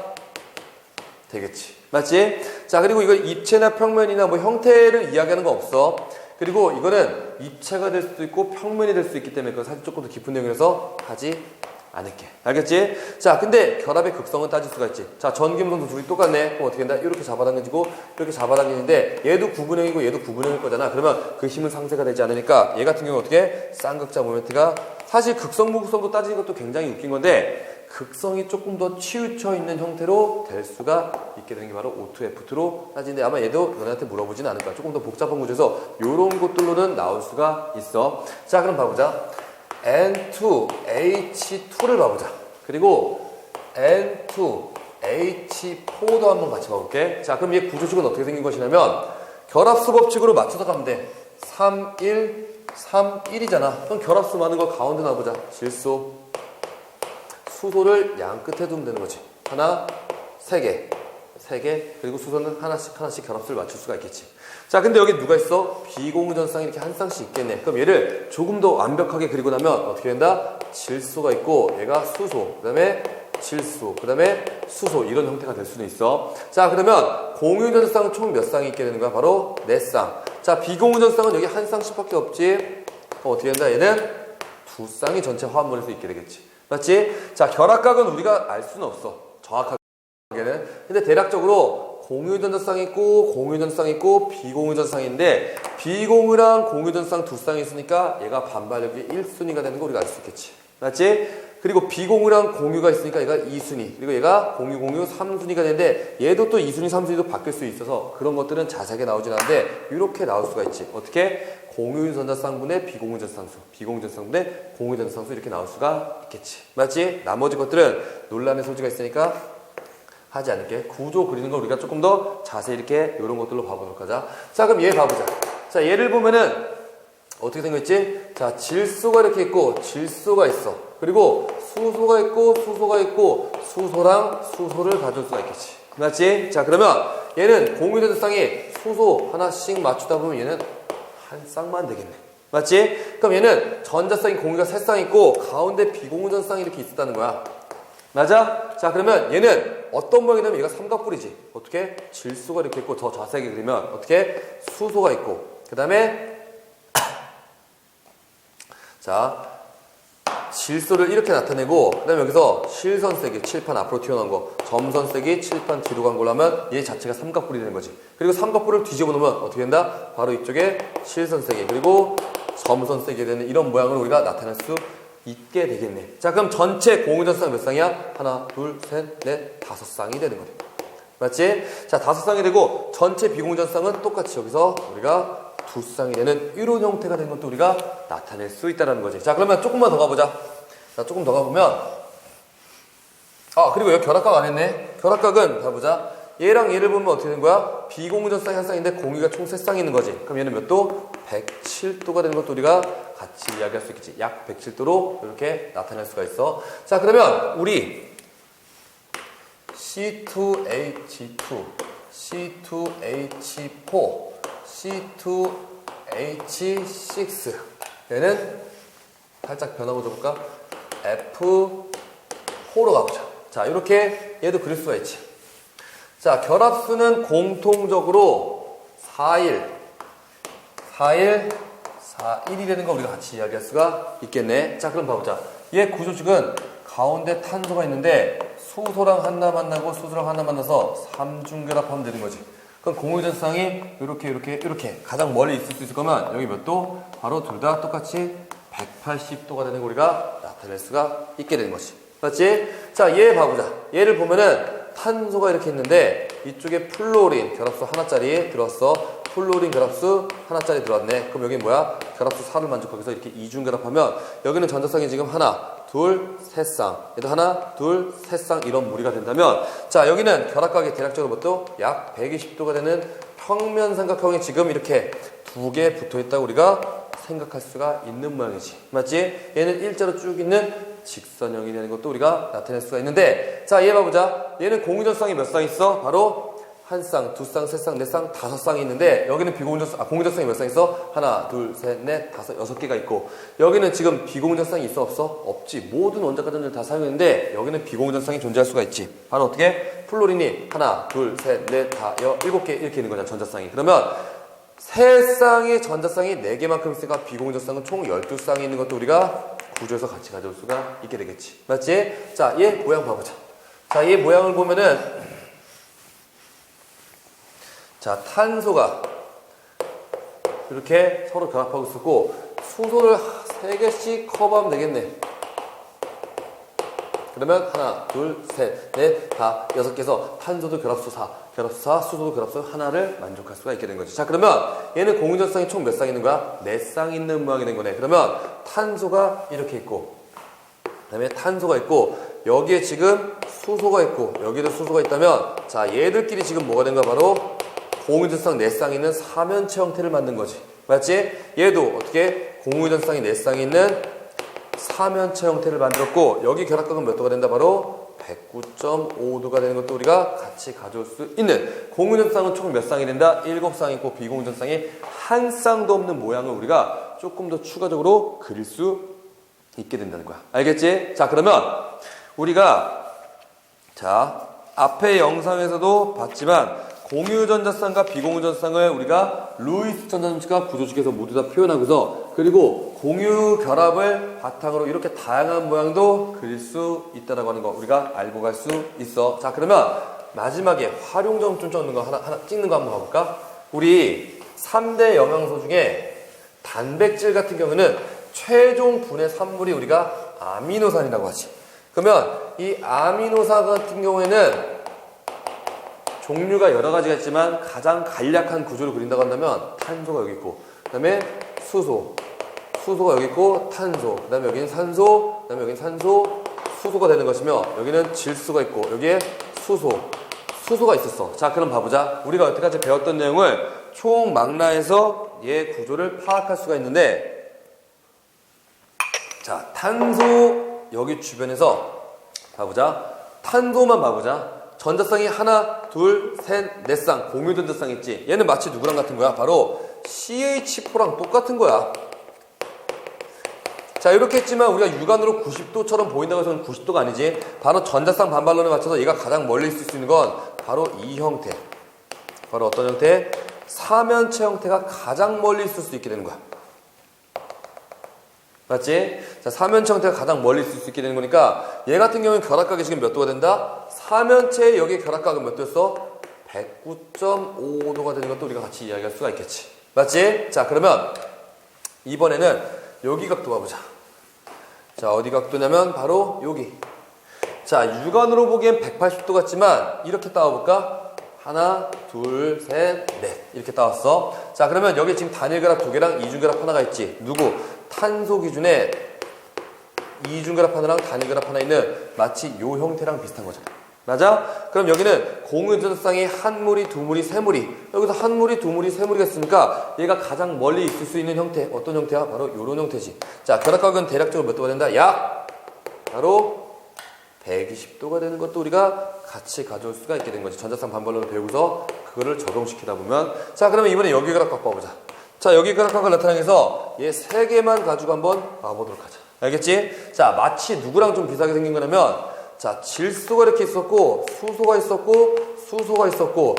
되겠지. 맞지? 자, 그리고 이거 입체나 평면이나 뭐 형태를 이야기하는 거 없어. 그리고 이거는 입체가 될 수도 있고 평면이 될 수 있기 때문에 그건 사실 조금 더 깊은 내용이라서 하지 않을게. 알겠지? 자, 근데 결합의 극성은 따질 수가 있지. 자, 전기음성도 둘이 똑같네. 그럼 어떻게 된다? 이렇게 잡아당겨지고 이렇게 잡아당기는데 얘도 구분형이고 얘도 구분형일 거잖아. 그러면 그 힘은 상쇄가 되지 않으니까 얘 같은 경우는 어떻게? 쌍극자 모멘트가 사실 극성 무극성도 따지는 것도 굉장히 웃긴 건데 극성이 조금 더 치우쳐 있는 형태로 될 수가 있게 되는 게 바로 O2F2로 따지는데 아마 얘도 너네한테 물어보진 않을 거야. 조금 더 복잡한 구조에서 이런 것들로는 나올 수가 있어. 자, 그럼 봐보자. N2H2를 봐보자. 그리고 N2H4도 한번 같이 봐볼게. 자, 그럼 얘 구조식은 어떻게 생긴 것이냐면 결합수 법칙으로 맞춰서 가면 돼. 3, 1, 3, 1이잖아. 그럼 결합수 많은 거 가운데 놔보자. 질소. 수소를 양 끝에 두면 되는 거지. 하나, 세 개. 그리고 수소는 하나씩 결합수를 맞출 수가 있겠지. 자, 근데 여기 누가 있어? 비공유전쌍이 이렇게 한 쌍씩 있겠네. 그럼 얘를 조금 더 완벽하게 그리고 나면 어떻게 된다? 질소가 있고 얘가 수소, 그 다음에 질소, 그 다음에 수소 이런 형태가 될 수는 있어. 자, 그러면 공유전쌍은 총 몇 쌍이 있게 되는 거야? 바로 4쌍. 자, 비공유전쌍은 여기 한 쌍씩밖에 없지. 그럼 어떻게 된다? 얘는 2쌍이 전체 화합물에서 있게 되겠지. 맞지? 자, 결합각은 우리가 알 수는 없어. 정확하게는. 근데 대략적으로 공유전자쌍 있고 공유전자쌍 있고 비공유전자쌍인데 비공유랑 공유전자쌍 두 쌍이 있으니까 얘가 반발력이 1순위가 되는 거 우리가 알 수 있겠지. 맞지? 그리고 비공유랑 공유가 있으니까 얘가 2순위. 그리고 얘가 공유 3순위가 되는데 얘도 또 2순위, 3순위도 바뀔 수 있어서 그런 것들은 자세하게 나오진 않는데 이렇게 나올 수가 있지. 어떻게? 공유전자쌍분의 비공유전자쌍수, 비공유전자쌍분의 공유전자쌍수 이렇게 나올 수가 있겠지. 맞지? 나머지 것들은 논란의 소지가 있으니까 하지 않을게. 구조 그리는 걸 우리가 조금 더 자세히 이렇게 이런 것들로 봐보도록 하자. 자, 그럼 얘 봐보자. 자, 얘를 보면은 어떻게 생겼지? 자, 질소가 이렇게 있고 질소가 있어. 그리고 수소가 있고 수소가 있고 수소랑 수소를 가져올 수가 있겠지. 맞지? 자, 그러면 얘는 공유전자쌍이 수소 하나씩 맞추다 보면 얘는 한 쌍만 되겠네. 맞지? 그럼 얘는 전자쌍이 공유가 3쌍 있고 가운데 비공유전자쌍이 이렇게 있었다는 거야. 맞아? 자, 그러면 얘는 어떤 모양이냐면 얘가 삼각뿔이지. 어떻게? 질소가 이렇게 있고 더 자세하게 그리면 어떻게? 수소가 있고 그 다음에 자, 질소를 이렇게 나타내고 그 다음에 여기서 실선세기 칠판 앞으로 튀어나온 거, 점선세기 칠판 뒤로 간 걸로 하면 얘 자체가 삼각뿔이 되는 거지. 그리고 삼각뿔을 뒤집어 놓으면 어떻게 된다? 바로 이쪽에 실선세기 그리고 점선세기 되는 이런 모양을 우리가 나타낼 수 있게 되겠네. 자, 그럼 전체 공유전쌍 몇 쌍이야? 하나, 둘, 셋, 넷, 다섯 쌍이 되는 거네. 맞지? 자, 다섯 쌍이 되고 전체 비공유전쌍은 똑같이 여기서 우리가 두 쌍이 되는 이런 형태가 되는 것도 우리가 나타낼 수 있다는 거지. 자, 그러면 조금만 더 가보자. 자, 조금 더 가보면 그리고 여기 결합각 안 했네. 결합각은 가보자. 얘랑 얘를 보면 어떻게 되는 거야? 비공유전쌍이 한 쌍인데 공유가 총 세 쌍이 있는 거지. 그럼 얘는 몇 도? 107도가 되는 것도 우리가 같이 이야기할 수 있겠지. 약 107도로 이렇게 나타낼 수가 있어. 자, 그러면 우리 C2H2, C2H4, C2H6 얘는 살짝 변화고 줘볼까? F4로 가보자. 자, 이렇게 얘도 그릴 수가 있지. 자, 결합수는 공통적으로 4일, 4일이 되는 거 우리가 같이 이야기할 수가 있겠네. 자, 그럼 봐보자. 얘 구조식은 가운데 탄소가 있는데 수소랑 하나 만나고 수소랑 하나 만나서 삼중결합하면 되는 거지. 그럼 공유전쌍이 이렇게 가장 멀리 있을 수 있을 거면 여기 몇 도? 바로 둘 다 똑같이 180도가 되는 거 우리가 나타낼 수가 있게 되는 거지. 맞지? 자, 얘 봐보자. 얘를 보면은 탄소가 이렇게 있는데 이쪽에 플로린 결합수 하나짜리 들어왔어. 플로린 결합수 하나짜리 들어왔네. 그럼 여기 뭐야? 결합수 4를 만족하기 위해서 이렇게 이중결합하면 여기는 전자쌍이 지금 하나, 둘, 셋 쌍. 얘도 하나, 둘, 셋 쌍 이런 무리가 된다면 자, 여기는 결합각이 대략적으로 뭐또 약 120도가 되는 평면삼각형이 지금 이렇게 두 개 붙어있다고 우리가 생각할 수가 있는 모양이지. 맞지? 얘는 일자로 쭉 있는 직선형이 되는 것도 우리가 나타낼 수가 있는데 자, 얘 봐보자. 얘는 공유전쌍이 몇 쌍 있어? 바로 한 쌍, 두 쌍, 세 쌍, 네 쌍, 다섯 쌍이 있는데 여기는 공유전쌍이 몇 쌍 있어? 하나, 둘, 셋, 넷, 다섯, 여섯 개가 있고 여기는 지금 비공유전쌍이 있어? 없어? 없지. 모든 원자가전을 다 사용했는데 여기는 비공유전쌍이 존재할 수가 있지. 바로 어떻게? 플로린이 하나, 둘, 셋, 넷, 다, 일곱 개 이렇게 있는 거잖아, 전자쌍이. 그러면 세 쌍의 전자쌍이 4개만큼 있으니까 비공유전쌍은 총 12쌍이 있는 것도 우리가 구조에서 같이 가져올 수가 있게 되겠지. 맞지? 자, 얘 모양 봐보자. 자, 얘 모양을 보면은 자, 탄소가 이렇게 서로 결합하고 있었고 수소를 3개씩 커버하면 되겠네. 그러면 하나, 둘, 셋, 넷, 다 6개에서 탄소도 결합수 4, 결합수 4, 수소도 결합수 하나를 만족할 수가 있게 된 거지. 자, 그러면 얘는 공유전쌍이 총 몇 쌍 있는 거야? 4쌍 있는 모양이 된 거네. 그러면 탄소가 이렇게 있고 그 다음에 탄소가 있고 여기에 지금 수소가 있고 여기도 수소가 있다면 자, 얘들끼리 지금 뭐가 된가? 바로 공유전쌍 4쌍 있는 사면체 형태를 만든 거지. 맞지? 얘도 어떻게 공유전쌍이 4쌍 있는 사면체 형태를 만들었고 여기 결합각은 몇 도가 된다? 바로 109.5도가 되는 것도 우리가 같이 가져올 수 있는 공유전쌍은 총 몇 쌍이 된다? 7쌍 있고 비공유전쌍이 한 쌍도 없는 모양을 우리가 조금 더 추가적으로 그릴 수 있게 된다는 거야. 알겠지? 자, 그러면 우리가 자, 앞에 영상에서도 봤지만 공유전자쌍과 비공유전자쌍을 우리가 루이스 전자점칙과 구조식에서 모두 다 표현하고서 그리고 공유 결합을 바탕으로 이렇게 다양한 모양도 그릴 수 있다라고 하는 거 우리가 알고 갈 수 있어. 자, 그러면 마지막에 활용점 좀 적는 거 하나 찍는 거 한번 가볼까? 우리 3대 영양소 중에 단백질 같은 경우는 최종 분해 산물이 우리가 아미노산이라고 하지. 그러면 이 아미노산 같은 경우에는 종류가 여러 가지가 있지만 가장 간략한 구조를 그린다고 한다면 탄소가 여기 있고 그 다음에 수소가 여기 있고 탄소 그 다음에 여기는 산소 그 다음에 여기는 산소 수소가 되는 것이며 여기는 질소가 있고 여기에 수소가 있었어. 자, 그럼 봐보자. 우리가 여태까지 배웠던 내용을 총망라해서 얘 구조를 파악할 수가 있는데 자, 탄소 여기 주변에서 봐보자. 탄소만 봐보자. 전자쌍이 하나, 둘, 셋, 넷 쌍 공유 전자쌍 있지. 얘는 마치 누구랑 같은 거야? 바로 CH4랑 똑같은 거야. 자, 이렇게 했지만 우리가 육안으로 90도처럼 보인다고 해서는 90도가 아니지. 바로 전자쌍 반발론에 맞춰서 얘가 가장 멀리 있을 수 있는 건 바로 이 형태. 바로 어떤 형태? 사면체 형태가 가장 멀리 있을 수 있게 되는 거야. 맞지? 자, 사면체 형태가 가장 멀리 있을 수 있게 되는 거니까 얘 같은 경우는 결합각이 지금 몇 도가 된다? 사면체의 여기 결합각은 몇 도였어? 109.5도가 되는 것도 우리가 같이 이야기할 수가 있겠지. 맞지? 자, 그러면 이번에는 여기 각도 봐보자. 자, 어디 각도냐면 바로 여기. 자, 육안으로 보기엔 180도 같지만 이렇게 따와볼까? 하나, 둘, 셋, 넷. 이렇게 따왔어. 자, 그러면 여기 지금 단일결합 두 개랑 이중결합 하나가 있지. 누구? 탄소 기준에 이중결합 하나랑 단일결합 하나 있는 마치 요 형태랑 비슷한 거잖아. 맞아? 그럼 여기는 공유전자쌍이 한 무리, 두 무리, 세 무리. 여기서 한 무리, 두 무리, 세 무리가 있으니까 얘가 가장 멀리 있을 수 있는 형태. 어떤 형태야? 바로 요런 형태지. 자, 결합각은 대략적으로 몇 도가 된다? 약 바로 120도가 되는 것도 우리가 같이 가져올 수가 있게 된 거지. 전자쌍 반발론을 배우고서 그거를 적용시키다 보면. 자, 그러면 이번에 여기 결합각 봐보자. 자, 여기 결합각을 나타내기 위해서 얘 세 개만 가지고 한번 봐보도록 하자. 알겠지? 자, 마치 누구랑 좀 비슷하게 생긴 거냐면, 자, 질소가 이렇게 있었고, 수소가 있었고, 수소가 있었고,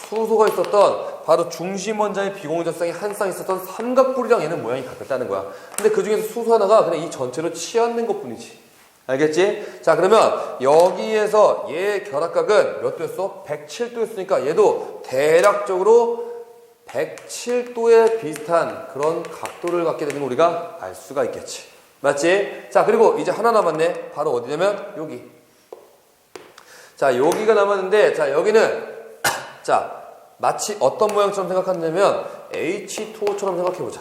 수소가 있었던 바로 중심 원자의 비공유전쌍이 한 쌍 있었던 삼각뿔이랑 얘는 모양이 같았다는 거야. 근데 그 중에서 수소 하나가 그냥 이 전체로 치닫는 것 뿐이지. 알겠지? 자, 그러면 여기에서 얘 결합각은 몇 도였어? 107도였으니까 얘도 대략적으로 107도에 비슷한 그런 각도를 갖게 되는 걸 우리가 알 수가 있겠지. 맞지? 자, 그리고 이제 하나 남았네. 바로 어디냐면 여기. 자, 여기가 남았는데, 자, 여기는 자, 마치 어떤 모양처럼 생각한다면 H2O처럼 생각해보자.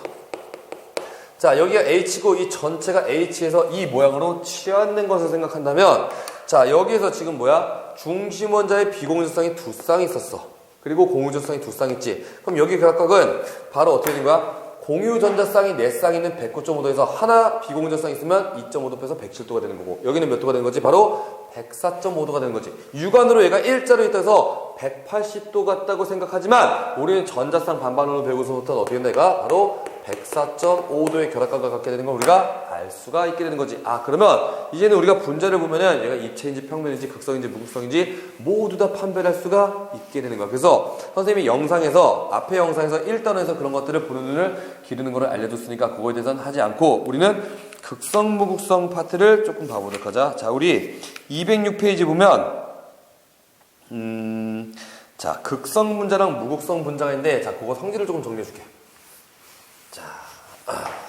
자, 여기가 H고 이 전체가 H에서 이 모양으로 치닫는 것을 생각한다면, 자, 여기에서 지금 뭐야? 중심 원자의 비공유전쌍이 두 쌍이 있었어. 그리고 공유전자쌍이 두 쌍 있지. 그럼 여기 결합각은 바로 어떻게 된 거야? 공유전자쌍이 4쌍 있는 109.5도에서 하나 비공유전자쌍 있으면 2.5도 빼서 107도가 되는 거고, 여기는 몇 도가 되는 거지? 바로 104.5도가 되는 거지. 육안으로 얘가 일자로 있다서 180도 같다고 생각하지만 우리는 전자쌍 반반론을 배우고서부터 어떻게 된다? 얘가 바로 104.5도의 결합각을 갖게 되는 걸 우리가 알 수가 있게 되는 거지. 아, 그러면 이제는 우리가 분자를 보면은 얘가 입체인지 평면인지 극성인지 무극성인지 모두 다 판별할 수가 있게 되는 거야. 그래서 선생님이 영상에서 앞에 영상에서 1단원에서 그런 것들을 보는 눈을 기르는 거를 알려줬으니까 그거에 대해서는 하지 않고 우리는 극성 무극성 파트를 조금 봐보도록 하자. 자, 우리 206페이지 보면 자, 극성 분자랑 무극성 분자가 있는데, 자, 그거 성질을 조금 정리해 줄게. 자,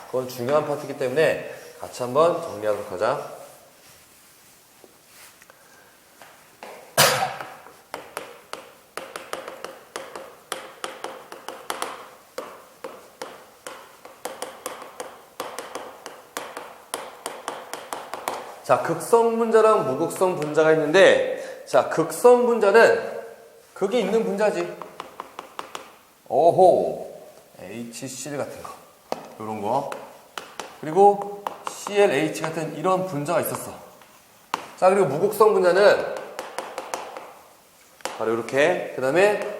그건 중요한 파트이기 때문에 같이 한번 정리하도록 하자. 자, 극성 분자랑 무극성 분자가 있는데, 자, 극성 분자는 극이 있는 분자지. 오호, HCl 같은 거, 요런 거. 그리고 CLH 같은 이런 분자가 있었어. 자, 그리고 무극성 분자는 바로 이렇게, 그 다음에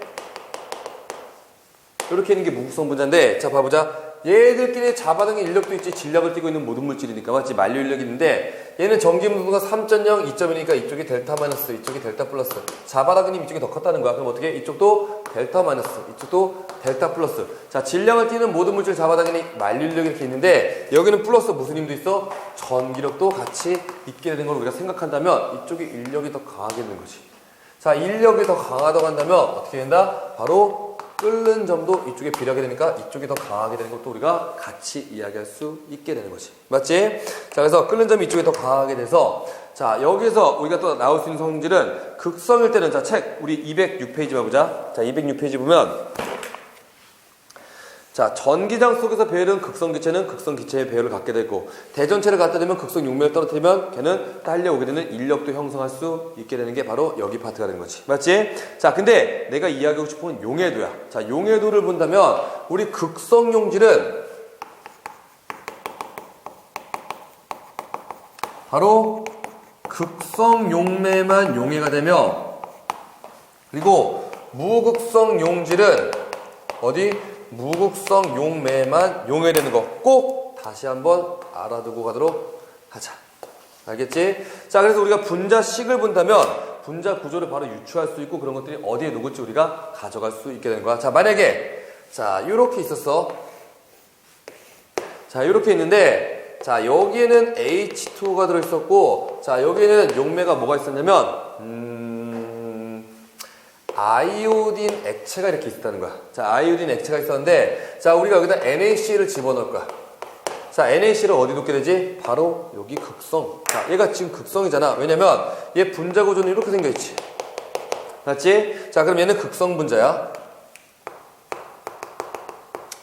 이렇게 있는 게 무극성 분자인데, 자, 봐보자. 얘들끼리 잡아당긴 인력도 있지. 질량을 띠고 있는 모든 물질이니까. 맞지? 만류 인력이 있는데 얘는 전기분수가 3.0, 2.2니까 이쪽이 델타 마이너스, 이쪽이 델타 플러스. 잡아당긴 이쪽이 더 컸다는 거야. 그럼 어떻게? 이쪽도 델타 마이너스, 이쪽도 델타 플러스. 자, 질량을 띠는 모든 물질 잡아당긴 만류 인력이 이렇게 있는데 여기는 플러스 무슨 힘도 있어? 전기력도 같이 있게 되는 걸 우리가 생각한다면 이쪽이 인력이 더 강하게 되는 거지. 자, 인력이 더 강하다고 한다면 어떻게 된다? 바로 끓는 점도 이쪽에 비례하게 되니까 이쪽이 더 강하게 되는 것도 우리가 같이 이야기할 수 있게 되는 거지. 맞지? 자, 그래서 끓는 점이 이쪽에 더 강하게 돼서, 자, 여기서 우리가 또 나올 수 있는 성질은 극성일 때는, 자, 책 우리 206페이지 봐보자. 자, 206페이지 보면, 자, 전기장 속에서 배열은 극성 기체는 극성 기체의 배열을 갖게 되고, 대전체를 갖다 대면 극성 용매를 떨어뜨리면 걔는 딸려오게 되는 인력도 형성할 수 있게 되는 게 바로 여기 파트가 되는 거지. 맞지? 자, 근데 내가 이야기하고 싶은 용해도야. 자, 용해도를 본다면 우리 극성 용질은 바로 극성 용매만 용해가 되며, 그리고 무극성 용질은 어디? 무극성 용매만 용해되는 거 꼭 다시 한번 알아두고 가도록 하자. 알겠지? 자, 그래서 우리가 분자식을 본다면 분자 구조를 바로 유추할 수 있고 그런 것들이 어디에 녹을지 우리가 가져갈 수 있게 되는 거야. 자, 만약에 자, 요렇게 있었어. 자, 요렇게 있는데 자, 여기에는 H2O가 들어있었고, 자, 여기에는 용매가 뭐가 있었냐면, 아이오딘 액체가 이렇게 있었다는 거야. 자, 아이오딘 액체가 있었는데, 자, 우리가 여기다 NaCl을 집어넣을 거야. 자, NaCl을 어디 놓게 되지? 바로 여기 극성. 자, 얘가 지금 극성이잖아. 왜냐면, 얘 분자 구조는 이렇게 생겨있지. 맞지? 자, 그럼 얘는 극성 분자야.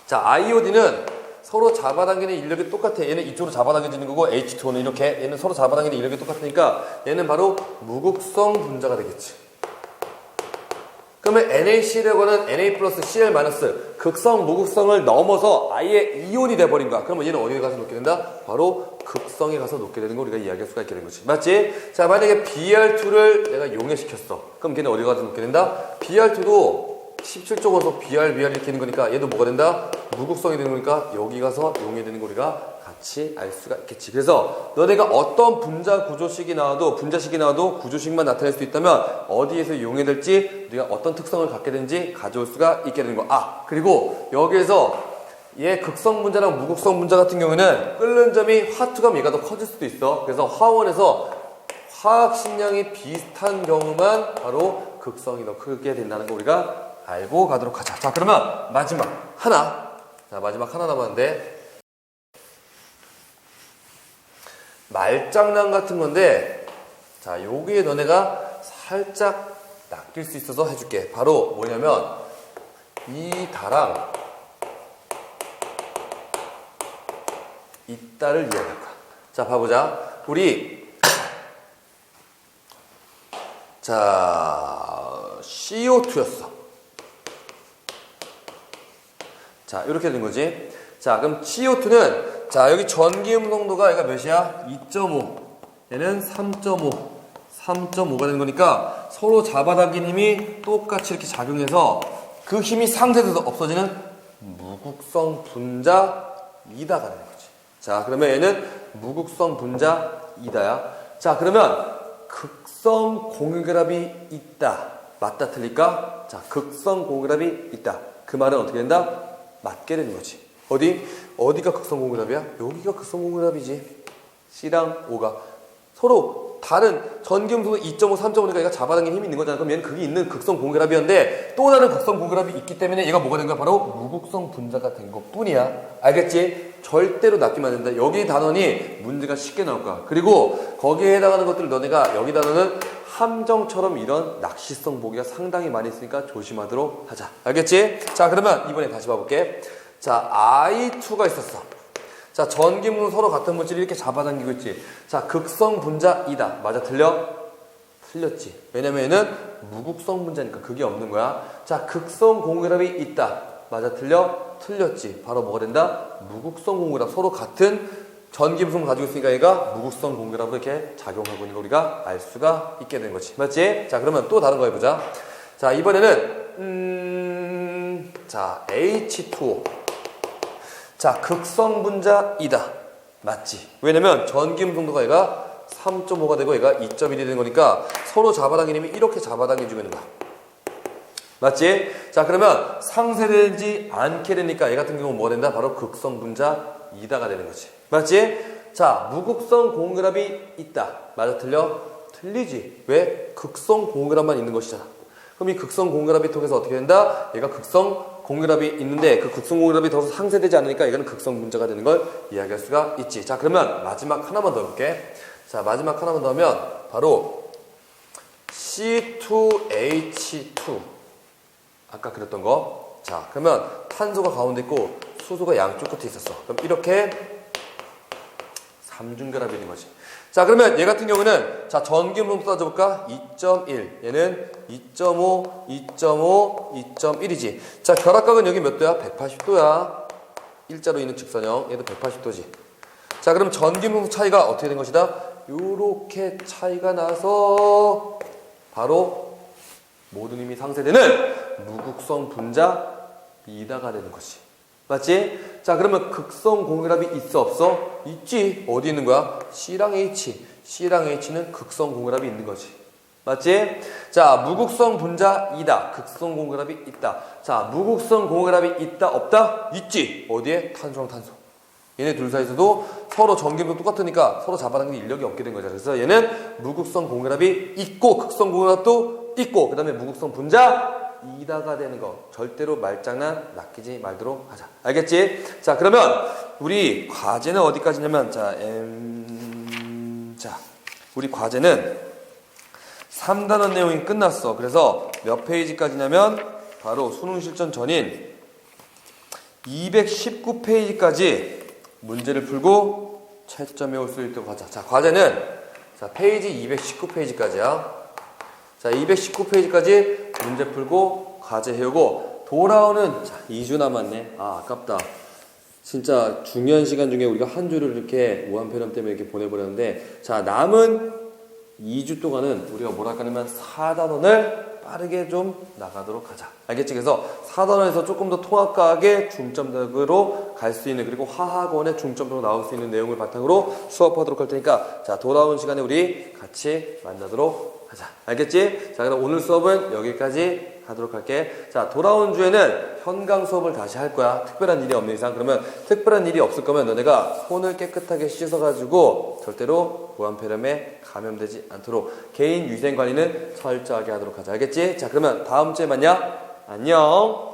자, 아이오딘은 서로 잡아당기는 인력이 똑같아. 얘는 이쪽으로 잡아당겨지는 거고, H2O는 이렇게. 얘는 서로 잡아당기는 인력이 똑같으니까, 얘는 바로 무극성 분자가 되겠지. 그러면 NaCl하고는 Na 플러스 Cl 마이너스 극성, 무극성을 넘어서 아예 이온이 돼버린 거야. 그러면 얘는 어디에 가서 놓게 된다? 바로 극성에 가서 놓게 되는 거 우리가 이야기할 수가 있게 된 거지. 맞지? 자, 만약에 Br2를 내가 용해시켰어. 그럼 걔는 어디 가서 놓게 된다? Br2도 17조 원소 Br 이렇게 있는 거니까 얘도 뭐가 된다? 무극성이 되는 거니까 여기 가서 용해되는 거 우리가 같이 알 수가 있겠지. 그래서 너네가 어떤 분자 구조식이 나와도 분자식이 나와도 구조식만 나타낼 수 있다면 어디에서 용해될지 우리가 어떤 특성을 갖게 되는지 가져올 수가 있게 되는 거. 아, 그리고 여기에서 얘 극성 분자랑 무극성 분자 같은 경우는 끓는 점이 화투가 얘가 더 커질 수도 있어. 그래서 화원에서 화학 식량이 비슷한 경우만 바로 극성이 더 크게 된다는 거 우리가 알고 가도록 하자. 자, 그러면 마지막 하나. 자, 마지막 하나 남았는데 말장난 같은 건데, 자, 여기에 너네가 살짝 낚일 수 있어서 해줄게. 바로 뭐냐면 이 다랑 이따를 이해할 거야. 자, 봐보자. 우리 자, CO2였어. 자, 이렇게 된 거지. 자, 그럼 CO2는 자, 여기 전기음 농도가 얘가 몇이야? 2.5. 얘는 3.5. 3.5가 되는 거니까 서로 잡아당긴 힘이 똑같이 이렇게 작용해서 그 힘이 상쇄돼서 없어지는 무극성 분자 이다가 되는 거지. 자, 그러면 얘는 무극성 분자 이다야. 자, 그러면 극성 공유결합이 있다. 맞다 틀릴까? 자, 극성 공유결합이 있다. 그 말은 어떻게 된다? 맞게 되는 거지. 어디가 극성 공유결합이야? 여기가 극성 공유결합이지. C랑 O가 서로 다른 전기음수는 2.5, 3.5니까 얘가 잡아당긴 힘이 있는 거잖아. 그럼 얘는 그게 있는 극성 공유결합이었는데 또 다른 극성 공유결합이 있기 때문에 얘가 뭐가 된 거야? 바로 무극성 분자가 된 것 뿐이야. 알겠지? 절대로 낚이면 안 된다. 여기 단원이 문제가 쉽게 나올 거야. 그리고 거기에 해당하는 것들을 너네가 여기 단원은 함정처럼 이런 낚시성 보기가 상당히 많이 있으니까 조심하도록 하자. 알겠지? 자, 그러면 이번에 다시 봐볼게. 자, I2가 있었어. 자, 전기물은 서로 같은 물질을 이렇게 잡아당기고 있지. 자, 극성 분자이다. 맞아, 틀려? 틀렸지. 왜냐면 얘는 무극성 분자니까 그게 없는 거야. 자, 극성 공유결합이 있다. 맞아, 틀려? 틀렸지. 바로 뭐가 된다? 무극성 공유결합. 서로 같은 전기음성을 가지고 있으니까 얘가 무극성 공유결합으로 이렇게 작용하고 있는 거 우리가 알 수가 있게 되는 거지. 맞지? 자, 그러면 또 다른 거 해보자. 자, 이번에는 자, H2O. 자, 극성 분자이다. 맞지? 왜냐면 전기음성도가 얘가 3.5가 되고 얘가 2.1이 되는 거니까 서로 잡아당기는 힘이 이렇게 잡아당겨주고 있는 거야. 맞지? 자, 그러면 상쇄되지 않게 되니까 얘 같은 경우는 뭐가 된다? 바로 극성 분자이다가 되는 거지. 맞지? 자, 무극성 공유결합이 있다. 맞아, 틀려? 틀리지. 왜? 극성 공유결합만 있는 것이잖아. 그럼 이 극성 공유결합이 통해서 어떻게 된다? 얘가 극성 공유결합이 있는데 그 극성 공유결합이 더 상쇄되지 않으니까 이거는 극성 분자가 되는 걸 이야기할 수가 있지. 자, 그러면 마지막 하나만 더 해볼게. 자, 마지막 하나만 더 하면 바로 C2H2. 아까 그랬던 거. 자, 그러면 탄소가 가운데 있고 수소가 양쪽 끝에 있었어. 그럼 이렇게 삼중결합이 있는 거지. 자, 그러면 얘 같은 경우는 자, 전기음성도 따져볼까? 2.1. 얘는 2.5, 2.5, 2.1이지. 자, 결합각은 여기 몇 도야? 180도야. 일자로 있는 직선형. 얘도 180도지. 자, 그럼 전기음성 차이가 어떻게 된 것이다? 요렇게 차이가 나서 바로 모든 힘이 상쇄되는 무극성 분자이다가 되는 것이. 맞지? 자, 그러면 극성 공유결합이 있어 없어? 있지. 어디 있는 거야? C랑 H. C랑 H는 극성 공유결합이 있는 거지. 맞지? 자, 무극성 분자이다. 극성 공유결합이 있다. 자, 무극성 공유결합이 있다 없다? 있지. 어디에? 탄소랑 탄소. 얘네 둘 사이에서도 서로 전기도 똑같으니까 서로 잡아당길 인력이 없게 된 거죠. 그래서 얘는 무극성 공결합이 있고 극성 공결합도 있고 그 다음에 무극성 분자 이다가 되는 거 절대로 말장난 낚이지 말도록 하자. 알겠지? 자 그러면 우리 과제는 어디까지냐면 자 우리 과제는 3단원 내용이 끝났어. 그래서 몇 페이지까지냐면 바로 수능 실전 전인 219페이지까지 문제를 풀고 채점해 올 수 있도록 하자. 자, 과제는 자, 페이지 219페이지까지야. 자, 219페이지까지 문제 풀고 과제 해오고 돌아오는 자, 2주 남았네. 아, 아깝다. 진짜 중요한 시간 중에 우리가 한 주를 이렇게 무한폐렴 때문에 이렇게 보내버렸는데 자, 남은 2주 동안은 우리가 뭐랄까 하면 4단원을 빠르게 좀 나가도록 하자. 알겠지? 그래서 4단원에서 조금 더 통합과학의 중점적으로 갈 수 있는 그리고 화학원의 중점적으로 나올 수 있는 내용을 바탕으로 수업하도록 할 테니까 자 돌아온 시간에 우리 같이 만나도록 하자. 알겠지? 자 그럼 오늘 수업은 여기까지 하도록 할게. 자 돌아온 주에는 현강 수업을 다시 할 거야. 특별한 일이 없는 이상. 그러면 특별한 일이 없을 거면 너네가 손을 깨끗하게 씻어가지고 절대로 무한폐렴에 감염되지 않도록 개인 위생 관리는 철저하게 하도록 하자. 알겠지? 자 그러면 다음 주에 만나. 안녕.